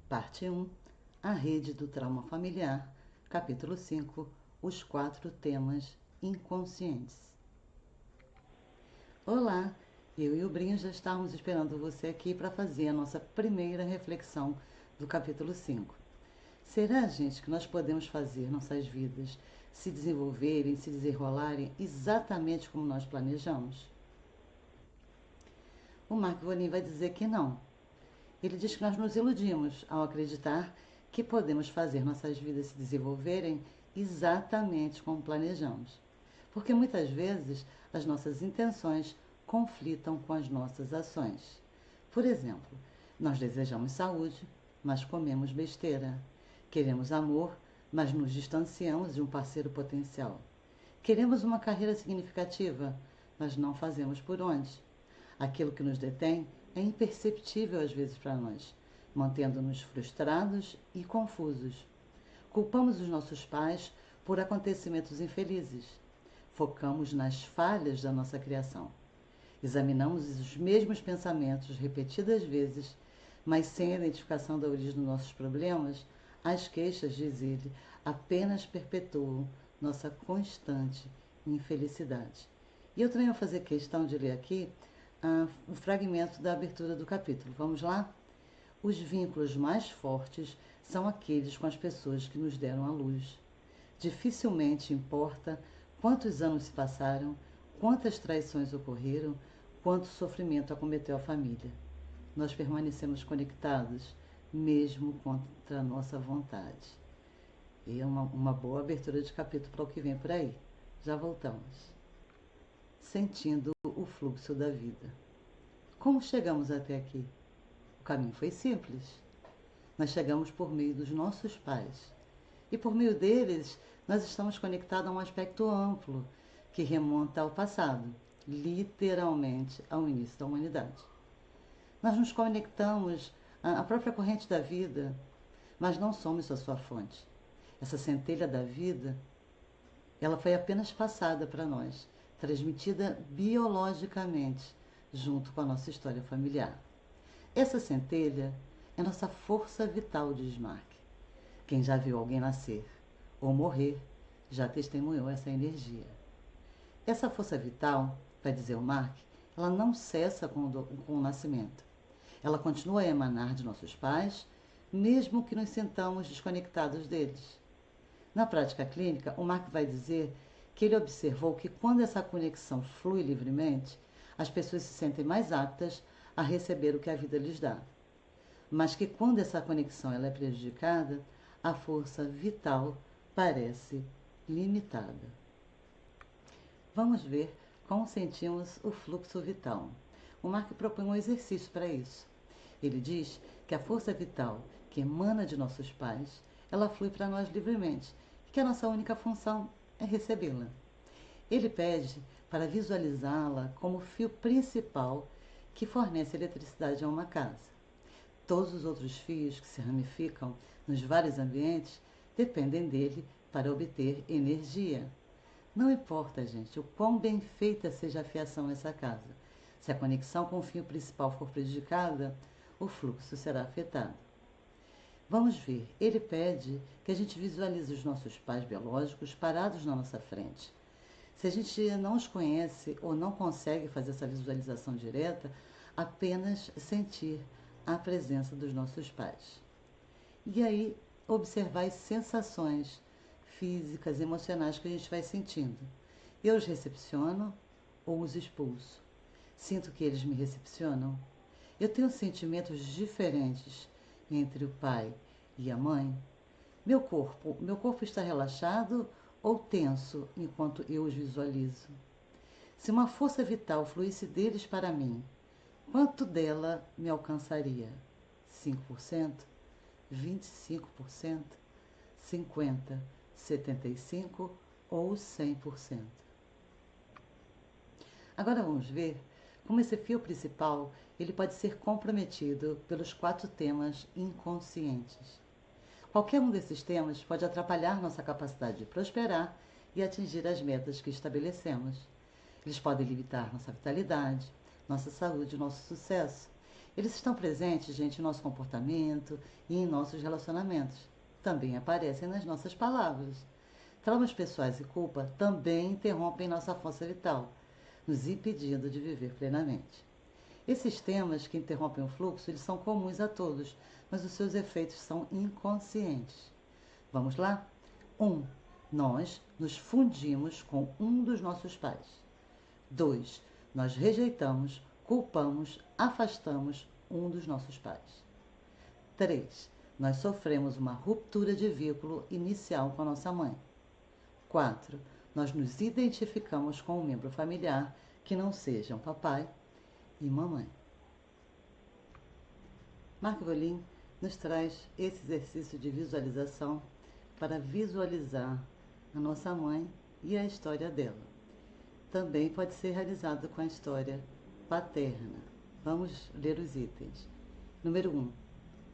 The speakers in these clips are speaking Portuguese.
Parte 1. A rede do trauma familiar. Capítulo 5. Os 4 temas inconscientes. Olá, eu e o Brinho já estávamos esperando você aqui para fazer a nossa primeira reflexão do capítulo 5. Será, gente, que nós podemos fazer nossas vidas se desenvolverem, se desenrolarem exatamente como nós planejamos? O Mark Vonin vai dizer que não. Ele diz que nós nos iludimos ao acreditar que podemos fazer nossas vidas se desenvolverem exatamente como planejamos. Porque muitas vezes as nossas intenções conflitam com as nossas ações. Por exemplo, nós desejamos saúde, mas comemos besteira. Queremos amor, mas nos distanciamos de um parceiro potencial. Queremos uma carreira significativa, mas não fazemos por onde. Aquilo que nos detém é imperceptível às vezes para nós, mantendo-nos frustrados e confusos. Culpamos os nossos pais por acontecimentos infelizes. Focamos nas falhas da nossa criação. Examinamos os mesmos pensamentos repetidas vezes, mas sem a identificação da origem dos nossos problemas, as queixas, diz ele, apenas perpetuam nossa constante infelicidade. E eu também vou fazer questão de ler aqui o fragmento da abertura do capítulo. Vamos lá? Os vínculos mais fortes são aqueles com as pessoas que nos deram a luz. Dificilmente importa quantos anos se passaram, quantas traições ocorreram, quanto sofrimento acometeu a família. Nós permanecemos conectados, mesmo contra a nossa vontade. E é uma boa abertura de capítulo para o que vem por aí. Já voltamos. Sentindo o fluxo da vida. Como chegamos até aqui? O caminho foi simples. Nós chegamos por meio dos nossos pais. E por meio deles, nós estamos conectados a um aspecto amplo que remonta ao passado, literalmente ao início da humanidade. Nós nos conectamos à própria corrente da vida, mas não somos a sua fonte. Essa centelha da vida, ela foi apenas passada para nós, transmitida biologicamente, junto com a nossa história familiar. Essa centelha é nossa força vital, diz Mark. Quem já viu alguém nascer ou morrer já testemunhou essa energia. Essa força vital, vai dizer o Mark, ela não cessa com o nascimento. Ela continua a emanar de nossos pais, mesmo que nos sintamos desconectados deles. Na prática clínica, o Mark vai dizer que ele observou que quando essa conexão flui livremente, as pessoas se sentem mais aptas a receber o que a vida lhes dá. Mas que quando essa conexão ela é prejudicada, a força vital parece limitada. Vamos ver como sentimos o fluxo vital. O Mark propõe um exercício para isso. Ele diz que a força vital que emana de nossos pais, ela flui para nós livremente e que a nossa única função é recebê-la. Ele pede para visualizá-la como o fio principal que fornece eletricidade a uma casa. Todos os outros fios que se ramificam nos vários ambientes dependem dele para obter energia. Não importa, gente, o quão bem feita seja a fiação nessa casa. Se a conexão com o fio principal for prejudicada, o fluxo será afetado. Vamos ver, ele pede que a gente visualize os nossos pais biológicos parados na nossa frente. Se a gente não os conhece ou não consegue fazer essa visualização direta, apenas sentir a presença dos nossos pais. E aí, observar as sensações físicas, emocionais que a gente vai sentindo. Eu os recepciono ou os expulso? Sinto que eles me recepcionam? Eu tenho sentimentos diferentes entre o pai e a mãe? Meu corpo está relaxado ou tenso enquanto eu os visualizo? Se uma força vital fluísse deles para mim, quanto dela me alcançaria? 5%? 25%? 50%? 75% ou 100%? Agora vamos ver como esse fio principal ele pode ser comprometido pelos 4 temas inconscientes. Qualquer um desses temas pode atrapalhar nossa capacidade de prosperar e atingir as metas que estabelecemos. Eles podem limitar nossa vitalidade, nossa saúde e nosso sucesso. Eles estão presentes, gente, em nosso comportamento e em nossos relacionamentos. Também aparecem nas nossas palavras. Traumas pessoais e culpa também interrompem nossa força vital, nos impedindo de viver plenamente. Esses temas que interrompem o fluxo, eles são comuns a todos, mas os seus efeitos são inconscientes. Vamos lá? 1. Nós nos fundimos com um dos nossos pais. 2. Nós rejeitamos, culpamos, afastamos um dos nossos pais. 3. Nós sofremos uma ruptura de vínculo inicial com a nossa mãe. 4. Nós nos identificamos com um membro familiar que não sejam papai e mamãe. Mark Bolin nos traz esse exercício de visualização para visualizar a nossa mãe e a história dela. Também pode ser realizado com a história paterna. Vamos ler os itens. Número 1.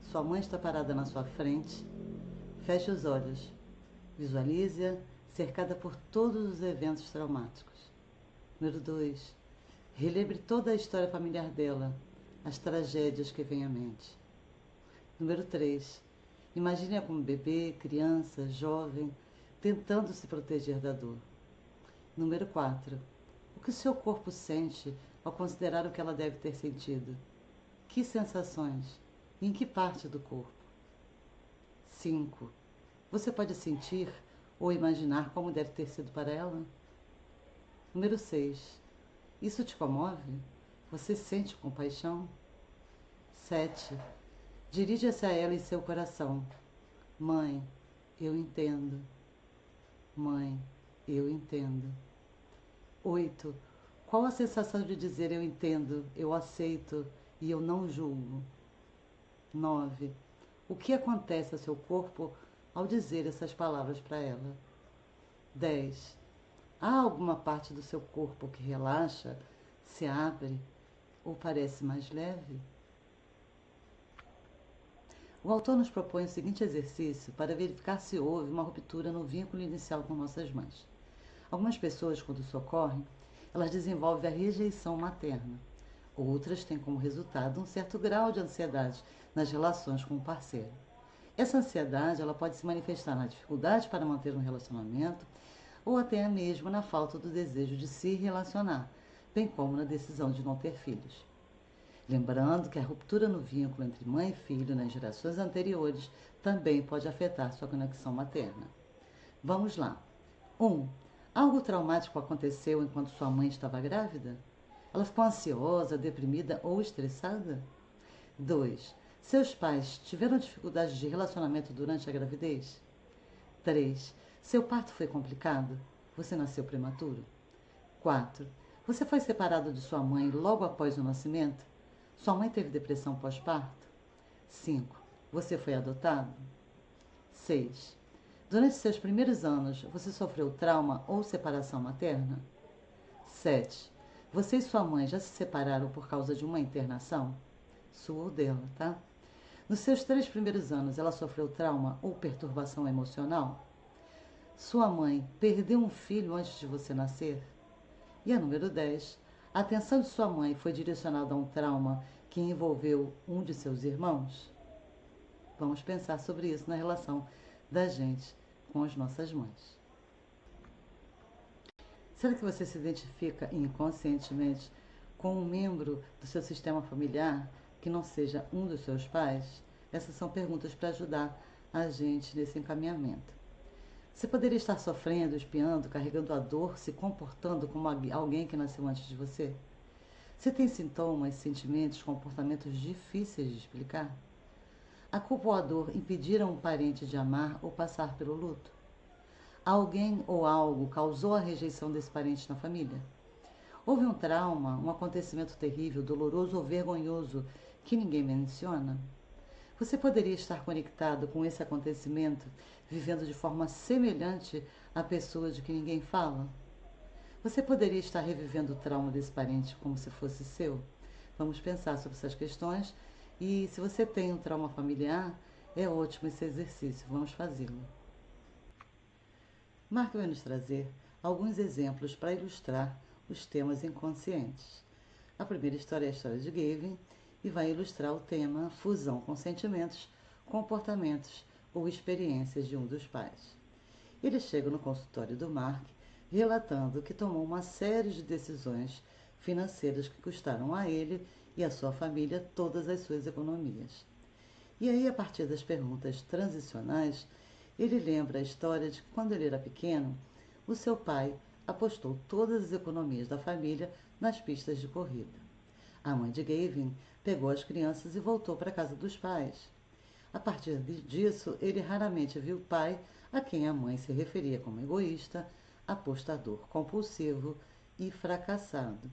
Sua mãe está parada na sua frente. Feche os olhos. Visualize-a cercada por todos os eventos traumáticos. Número 2. Relembre toda a história familiar dela, as tragédias que vêm à mente. Número 3. Imagine-a como bebê, criança, jovem, tentando se proteger da dor. Número 4. O que seu corpo sente ao considerar o que ela deve ter sentido? Que sensações? Em que parte do corpo? 5. Você pode sentir ou imaginar como deve ter sido para ela? Número 6. Isso te comove? Você sente compaixão? 7. Dirija-se a ela em seu coração. Mãe, eu entendo. Mãe, eu entendo. 8. Qual a sensação de dizer eu entendo, eu aceito e eu não julgo? 9. O que acontece ao seu corpo ao dizer essas palavras para ela? 10. Há alguma parte do seu corpo que relaxa, se abre ou parece mais leve? O autor nos propõe o seguinte exercício para verificar se houve uma ruptura no vínculo inicial com nossas mães. Algumas pessoas, quando isso ocorre, elas desenvolvem a rejeição materna. Outras têm como resultado um certo grau de ansiedade nas relações com o parceiro. Essa ansiedade ela pode se manifestar na dificuldade para manter um relacionamento ou até mesmo na falta do desejo de se relacionar, bem como na decisão de não ter filhos. Lembrando que a ruptura no vínculo entre mãe e filho nas gerações anteriores também pode afetar sua conexão materna. Vamos lá. 1. Algo traumático aconteceu enquanto sua mãe estava grávida? Ela ficou ansiosa, deprimida ou estressada? 2. Seus pais tiveram dificuldades de relacionamento durante a gravidez? 3. Seu parto foi complicado? Você nasceu prematuro? 4. Você foi separado de sua mãe logo após o nascimento? Sua mãe teve depressão pós-parto? 5. Você foi adotado? 6. Durante seus primeiros anos, você sofreu trauma ou separação materna? 7. Você e sua mãe já se separaram por causa de uma internação? Sua ou dela, tá? Nos seus 3 primeiros anos, ela sofreu trauma ou perturbação emocional? Sua mãe perdeu um filho antes de você nascer? E a número 10. A atenção de sua mãe foi direcionada a um trauma que envolveu um de seus irmãos? Vamos pensar sobre isso na relação da gente com as nossas mães. Será que você se identifica inconscientemente com um membro do seu sistema familiar que não seja um dos seus pais? Essas são perguntas para ajudar a gente nesse encaminhamento. Você poderia estar sofrendo, espiando, carregando a dor, se comportando como alguém que nasceu antes de você? Você tem sintomas, sentimentos, comportamentos difíceis de explicar? A culpa ou a dor impediram um parente de amar ou passar pelo luto? Alguém ou algo causou a rejeição desse parente na família? Houve um trauma, um acontecimento terrível, doloroso ou vergonhoso que ninguém menciona? Você poderia estar conectado com esse acontecimento, vivendo de forma semelhante à pessoa de que ninguém fala? Você poderia estar revivendo o trauma desse parente como se fosse seu? Vamos pensar sobre essas questões e se você tem um trauma familiar, é ótimo esse exercício, vamos fazê-lo. Mark vai nos trazer alguns exemplos para ilustrar os temas inconscientes. A primeira história é a história de Gavin e vai ilustrar o tema fusão com sentimentos, comportamentos ou experiências de um dos pais. Ele chega no consultório do Mark relatando que tomou uma série de decisões financeiras que custaram a ele e a sua família todas as suas economias. E aí, a partir das perguntas transicionais, ele lembra a história de que quando ele era pequeno, o seu pai apostou todas as economias da família nas pistas de corrida. A mãe de Gavin pegou as crianças e voltou para a casa dos pais. A partir disso, ele raramente viu o pai, a quem a mãe se referia como egoísta, apostador compulsivo e fracassado.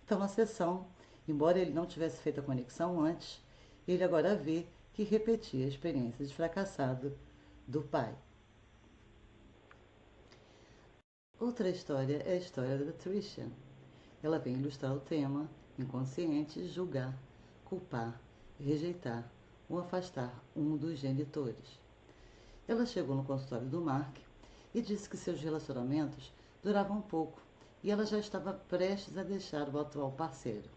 Então, na sessão, embora ele não tivesse feito a conexão antes, ele agora vê que repetia a experiência de fracassado do pai. Outra história é a história da Tricia. Ela vem ilustrar o tema inconsciente, julgar, culpar, rejeitar ou afastar um dos genitores. Ela chegou no consultório do Mark e disse que seus relacionamentos duravam pouco e ela já estava prestes a deixar o atual parceiro.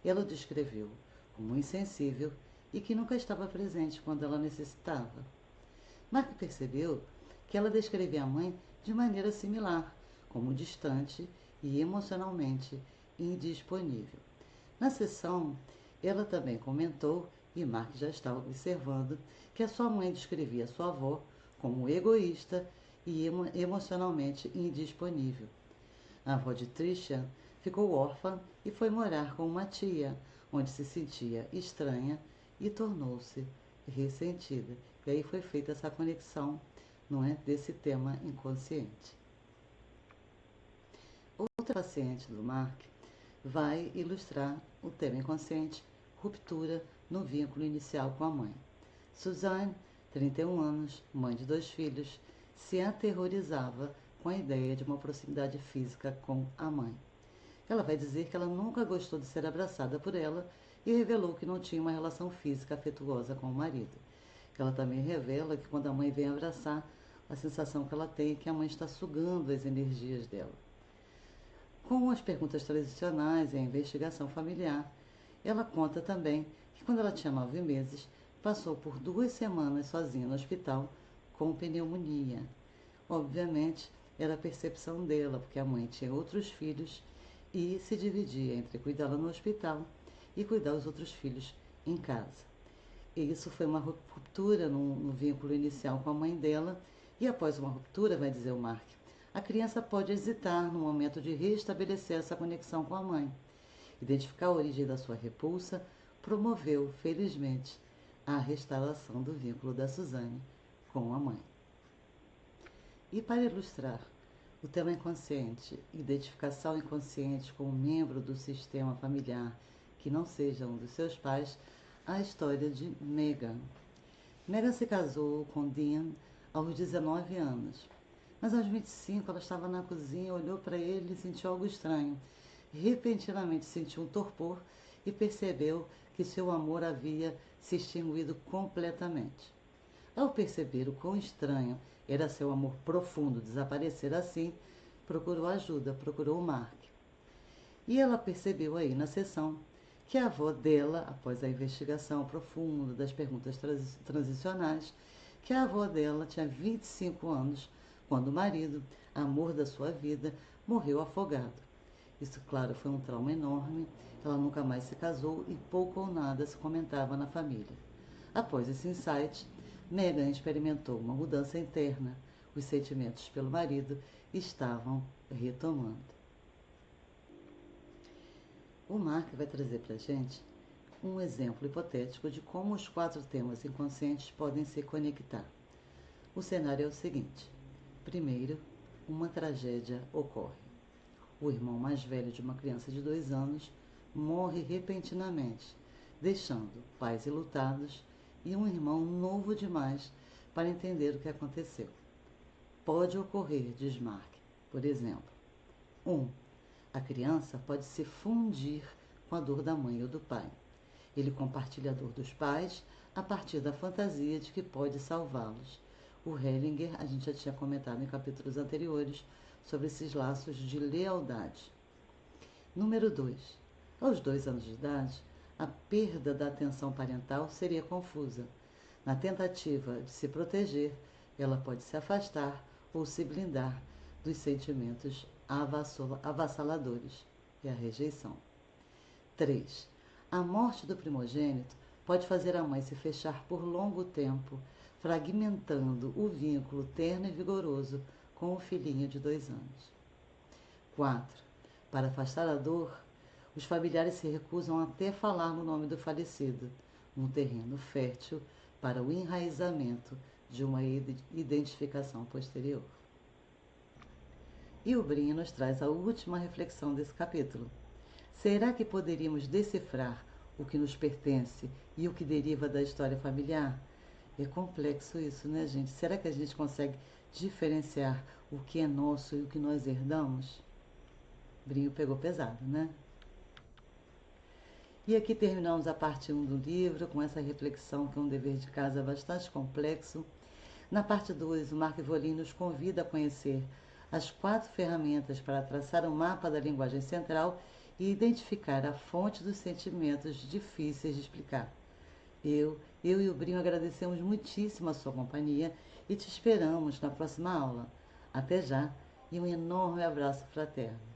Ela o descreveu como insensível e que nunca estava presente quando ela necessitava. Mark percebeu que ela descrevia a mãe de maneira similar, como distante e emocionalmente indisponível. Na sessão, ela também comentou, e Mark já estava observando, que a sua mãe descrevia sua avó como egoísta e emocionalmente indisponível. A avó de Tricia ficou órfã e foi morar com uma tia, onde se sentia estranha e tornou-se ressentida. E aí foi feita essa conexão, não é, desse tema inconsciente. Outra paciente do Mark vai ilustrar o tema inconsciente, ruptura no vínculo inicial com a mãe. Suzanne, 31 anos, mãe de 2 filhos, se aterrorizava com a ideia de uma proximidade física com a mãe. Ela vai dizer que ela nunca gostou de ser abraçada por ela e revelou que não tinha uma relação física afetuosa com o marido. Ela também revela que quando a mãe vem abraçar, a sensação que ela tem é que a mãe está sugando as energias dela. Com as perguntas tradicionais e a investigação familiar, ela conta também que quando ela tinha 9 meses, passou por 2 semanas sozinha no hospital com pneumonia. Obviamente, era a percepção dela, porque a mãe tinha outros filhos e se dividia entre cuidá-la no hospital e cuidar os outros filhos em casa. E isso foi uma ruptura no vínculo inicial com a mãe dela, e após uma ruptura, vai dizer o Mark, a criança pode hesitar no momento de restabelecer essa conexão com a mãe. Identificar a origem da sua repulsa promoveu, felizmente, a restauração do vínculo da Suzane com a mãe. E para ilustrar o tema inconsciente, identificação inconsciente com um membro do sistema familiar que não seja um dos seus pais, a história de Megan. Megan se casou com Dean aos 19 anos. Mas aos 25 ela estava na cozinha, olhou para ele e sentiu algo estranho. Repentinamente sentiu um torpor e percebeu que seu amor havia se extinguido completamente. Ao perceber o quão estranho era seu amor profundo desaparecer assim, procurou ajuda, procurou o Mark. E ela percebeu aí na sessão que a avó dela, após a investigação profunda das perguntas transicionais, que a avó dela tinha 25 anos quando o marido, amor da sua vida, morreu afogado. Isso, claro, foi um trauma enorme. Ela nunca mais se casou e pouco ou nada se comentava na família. Após esse insight, Megan experimentou uma mudança interna. Os sentimentos pelo marido estavam retomando. O Mark vai trazer para a gente um exemplo hipotético de como os 4 temas inconscientes podem se conectar. O cenário é o seguinte. Primeiro, uma tragédia ocorre. O irmão mais velho de uma criança de 2 anos morre repentinamente, deixando pais enlutados e um irmão novo demais para entender o que aconteceu. Pode ocorrer, diz Mark, por exemplo. 1. A criança pode se fundir com a dor da mãe ou do pai. Ele compartilha a dor dos pais a partir da fantasia de que pode salvá-los. O Hellinger, a gente já tinha comentado em capítulos anteriores sobre esses laços de lealdade. Número 2. Aos 2 anos de idade, a perda da atenção parental seria confusa. Na tentativa de se proteger, ela pode se afastar ou se blindar dos sentimentos avassaladores e a rejeição. 3. A morte do primogênito pode fazer a mãe se fechar por longo tempo, fragmentando o vínculo terno e vigoroso com o filhinho de 2 anos. 4. Para afastar a dor, os familiares se recusam até falar no nome do falecido, um terreno fértil para o enraizamento de uma identificação posterior. E o Brinho nos traz a última reflexão desse capítulo. Será que poderíamos decifrar o que nos pertence e o que deriva da história familiar? É complexo isso, né, gente? Será que a gente consegue diferenciar o que é nosso e o que nós herdamos? Brinho pegou pesado, né? E aqui terminamos a parte 1 do livro, com essa reflexão que é um dever de casa bastante complexo. Na parte 2, o Marco Evolin nos convida a conhecer as 4 ferramentas para traçar um mapa da linguagem central e identificar a fonte dos sentimentos difíceis de explicar. Eu e o Brinho agradecemos muitíssimo a sua companhia e te esperamos na próxima aula. Até já e um enorme abraço fraterno.